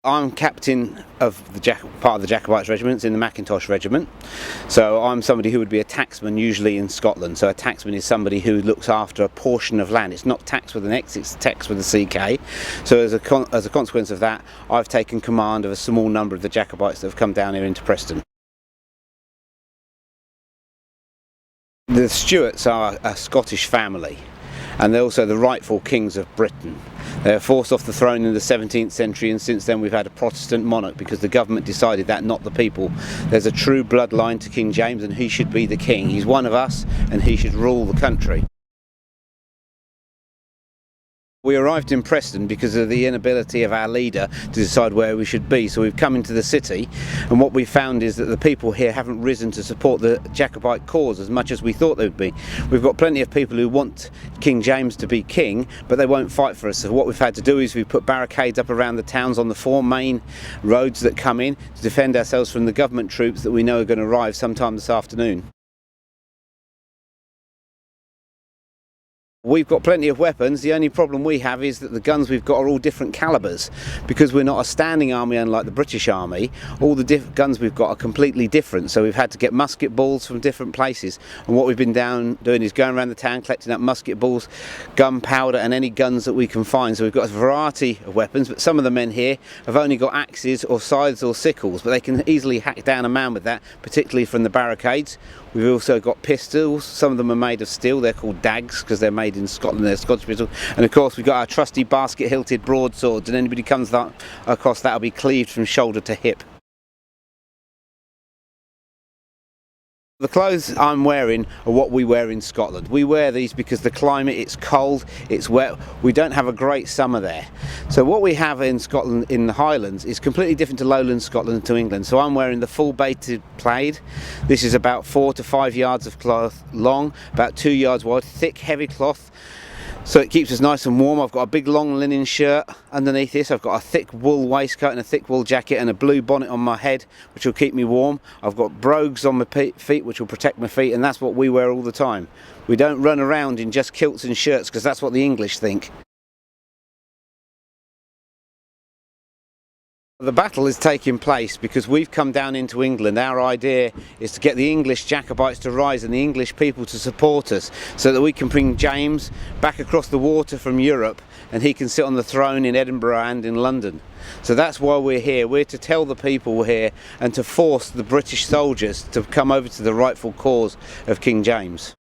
I'm captain of part of the Jacobites regiments in the Macintosh regiment. So I'm somebody who would be a tacksman usually in Scotland. So a tacksman is somebody who looks after a portion of land. It's not tax with an X, it's tax with a CK. So as a consequence of that, I've taken command of a small number of the Jacobites that have come down here into Preston. The Stuarts are a Scottish family, and they're also the rightful kings of Britain. They were forced off the throne in the 17th century, and since then we've had a Protestant monarch because the government decided that, not the people. There's a true bloodline to King James, and he should be the king. He's one of us and he should rule the country. We arrived in Preston because of the inability of our leader to decide where we should be, so we've come into the city, and what we found is that the people here haven't risen to support the Jacobite cause as much as we thought they would be. We've got plenty of people who want King James to be king, but they won't fight for us. So what we've had to do is we've put barricades up around the towns on the 4 main roads that come in to defend ourselves from the government troops that we know are going to arrive sometime this afternoon. We've got plenty of weapons. The only problem we have is that the guns we've got are all different calibers. Because we're not a standing army unlike the British Army, all the guns we've got are completely different. So we've had to get musket balls from different places. And what we've been doing is going around the town collecting up musket balls, gunpowder and any guns that we can find. So we've got a variety of weapons, but some of the men here have only got axes or scythes or sickles, but they can easily hack down a man with that, particularly from the barricades. We've also got pistols. Some of them are made of steel. They're called dags because they're made in Scotland. They're Scottish pistols. And of course we've got our trusty basket-hilted broadswords, and anybody comes across that'll be cleaved from shoulder to hip. The clothes I'm wearing are what we wear in Scotland. We wear these because the climate, it's cold, it's wet, we don't have a great summer there. So what we have in Scotland, in the Highlands, is completely different to lowland Scotland and to England. So I'm wearing the full baited plaid. This is about 4 to 5 yards of cloth long, about 2 yards wide, thick, heavy cloth. So it keeps us nice and warm. I've got a big long linen shirt underneath this. I've got a thick wool waistcoat and a thick wool jacket and a blue bonnet on my head, which will keep me warm. I've got brogues on my feet, which will protect my feet, and that's what we wear all the time. We don't run around in just kilts and shirts because that's what the English think. The battle is taking place because we've come down into England. Our idea is to get the English Jacobites to rise and the English people to support us so that we can bring James back across the water from Europe and he can sit on the throne in Edinburgh and in London. So that's why we're here. We're to tell the people here and to force the British soldiers to come over to the rightful cause of King James.